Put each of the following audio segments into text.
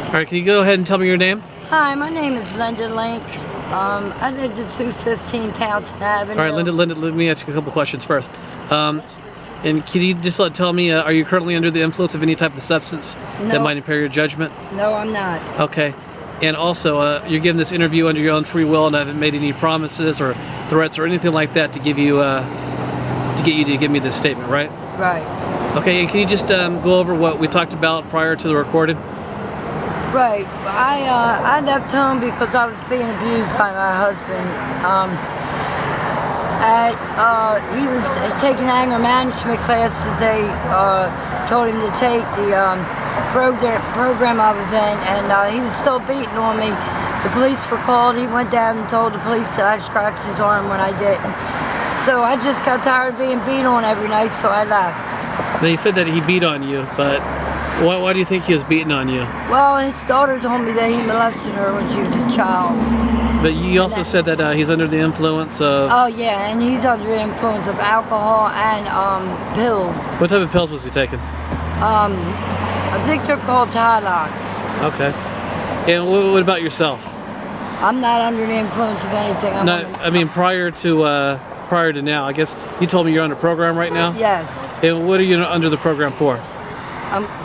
All right, can you go ahead and tell me your name? Hi, my name is Linda Link. I live at 215 Townsend Avenue. All right, Linda, let me ask you a couple questions first. And can you just tell me, are you currently under the influence of any type of substance that might impair your judgment? No, I'm not. Okay. And also, you're giving this interview under your own free will and haven't made any promises or threats or anything like that to give you, to get you to give me this statement, right? Right. Okay, and can you just go over what we talked about prior to the recording? Right. I left home because I was being abused by my husband. He was taking anger management classes. They told him to take the program I was in, and he was still beating on me. The police were called. He went down and told the police that I had scratches on him when I didn't. So I just got tired of being beat on every night, so I left. Now, you said that he beat on you, but why do you think he was beating on you? Well, his daughter told me that he molested her when she was a child. But you also said that he's under the influence of... Oh, yeah, and he's under the influence of alcohol and pills. What type of pills was he taking? I think they're called Tylox. Okay. And what about yourself? I'm not under the influence of anything. I mean, prior to now, I guess you told me you're on a program right now? Yes. And what are you under the program for?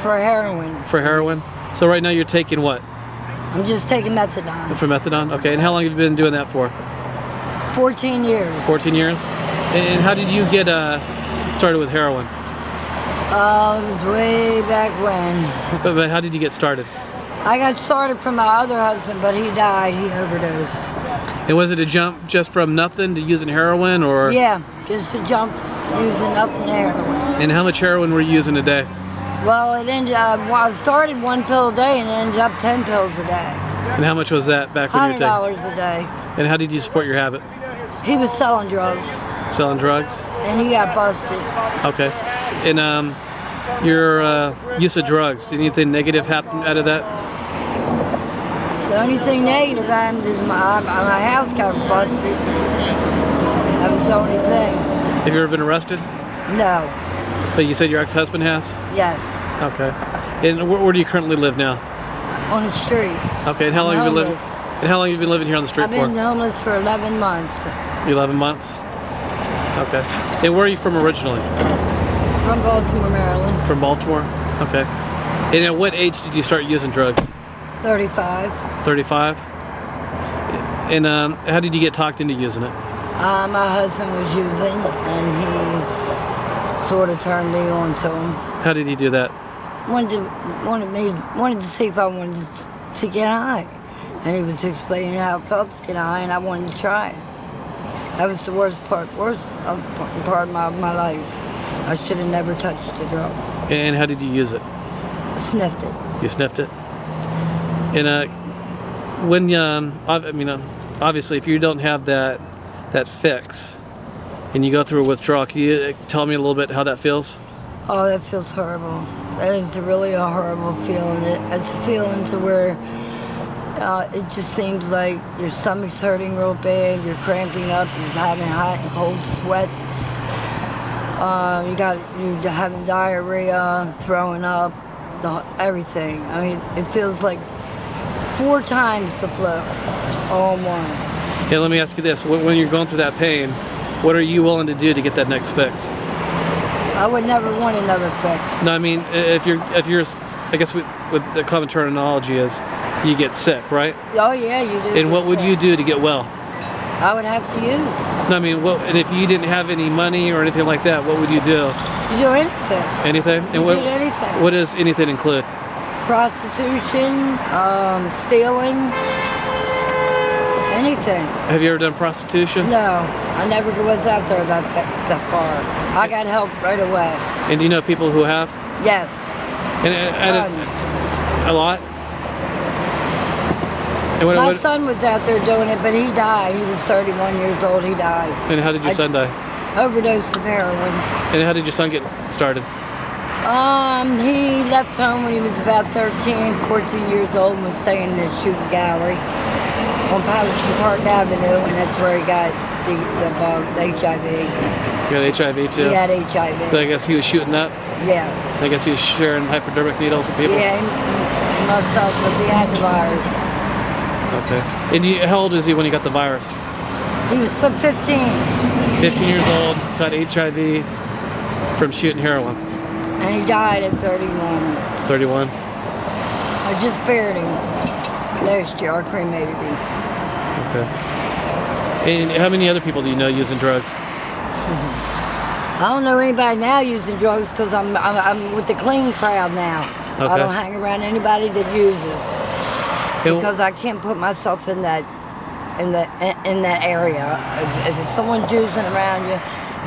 For heroin. For heroin? So right now you're taking what? I'm just taking methadone. For methadone? Okay, and how long have you been doing that for? 14 years. 14 years? And how did you get started with heroin? It was way back when. But how did you get started? I got started from my other husband, but he died. He overdosed. And was it a jump just from nothing to using heroin, or? Yeah, just a jump using nothing heroin. And how much heroin were you using a day? Well, it ended up, I started 1 pill a day and it ended up 10 pills a day. And how much was that back when you were taking? $100 a day. And how did you support your habit? He was selling drugs. Selling drugs? And he got busted. Okay. And your use of drugs, did anything negative happen out of that? The only thing negative happened is my house got busted. That was the only thing. Have you ever been arrested? No. But you said your ex-husband has? Yes. Okay. And where do you currently live now? On the street. Okay. And how long have you been living? And how long have you been living here on the street for? I've been homeless for 11 months. 11 months. Okay. And where are you from originally? From Baltimore, Maryland. From Baltimore. Okay. And at what age did you start using drugs? 35. 35. And how did you get talked into using it? My husband was using, and he sort of turned me on to him. How did he do that? Wanted to see if I wanted to get high, and he was explaining how it felt to get high, and I wanted to try it. That was the worst part of my life. I should have never touched the drug. And how did you use it? Sniffed it. You sniffed it. And when obviously, if you don't have that fix, and you go through a withdrawal, can you tell me a little bit how that feels? Oh, that feels horrible. That is really a horrible feeling. It's a feeling to where it just seems like your stomach's hurting real bad, you're cramping up, you're having hot and cold sweats, you're having diarrhea, throwing up, everything. I mean, it feels like 4 times the flow, all in one. Yeah, let me ask you this. When you're going through that pain, what are you willing to do to get that next fix? I would never want another fix. No, I mean, if you're, I guess with the common terminology is you get sick, right? Oh yeah, you do. And what would you do to get well? I would have to use. No, I mean, and if you didn't have any money or anything like that, what would you do? You do anything. Anything? And what, do anything. What does anything include? Prostitution, stealing, anything. Have you ever done prostitution? No, I never was out there that far. I got help right away. And do you know people who have? Yes. And a lot? And My son was out there doing it, but he died. He was 31 years old. He died. And how did your son die? Overdose of heroin. And how did your son get started? He left home when he was about 13, 14 years old and was staying in a shooting gallery on Patterson Park Avenue, and that's where he got the HIV. You had HIV too? He had HIV. So I guess he was shooting up? Yeah. I guess he was sharing hypodermic needles with people? Yeah, myself because he had the virus. Okay. And how old is he when he got the virus? He was still 15. 15 years old, got HIV from shooting heroin. And he died at 31. 31. I just buried him last year. I cremated him. Okay. And how many other people do you know using drugs? I don't know anybody now using drugs because I'm with the clean crowd now. Okay. I don't hang around anybody that uses because I can't put myself in that area. If someone's using around you,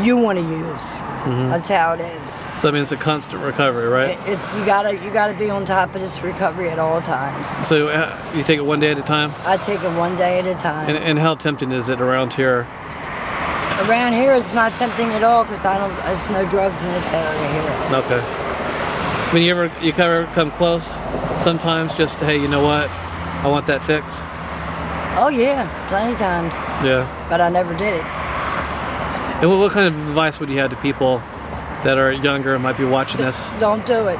you want to use. That's how it is. So I mean, it's a constant recovery, right? You gotta be on top of this recovery at all times. So you take it one day at a time? I take it one day at a time. And how tempting is it around here? Around here, it's not tempting at all because there's no drugs in this area here. Okay. When you ever come close, sometimes just, hey, you know what? I want that fix. Oh yeah, plenty of times. Yeah. But I never did it. And what kind of advice would you have to people that are younger and might be watching this? Don't do it.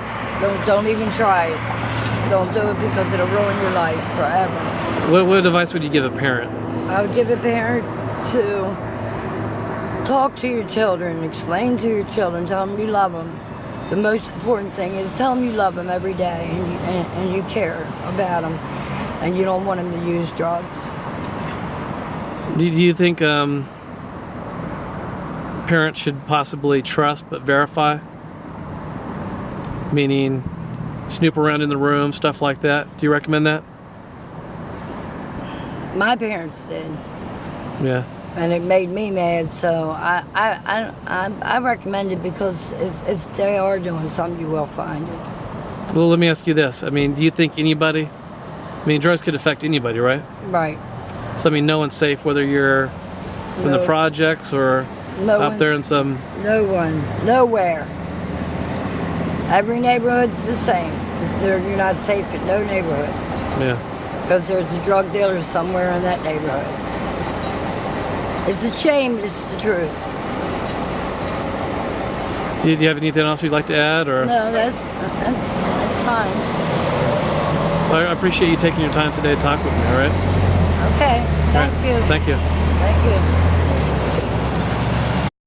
Don't even try it. Don't do it because it'll ruin your life forever. What advice would you give a parent? I would give a parent to talk to your children, explain to your children, tell them you love them. The most important thing is tell them you love them every day and you care about them and you don't want them to use drugs. Do you think parents should possibly trust but verify? Meaning snoop around in the room, stuff like that. Do you recommend that? My parents did. Yeah. And it made me mad, so I recommend it because if they are doing something, you will find it. Well, let me ask you this. I mean, do you think anybody, drugs could affect anybody, right? Right. So, I mean, no one's safe whether you're in the projects or up there in some... No one. Nowhere. Every neighborhood's the same. You're not safe in no neighborhoods. Yeah. Because there's a drug dealer somewhere in that neighborhood. It's a shame, but it's the truth. Do you have anything else you'd like to add? Or? No, that's fine. I appreciate you taking your time today to talk with me, all right? Okay, thank you. Thank you. Thank you.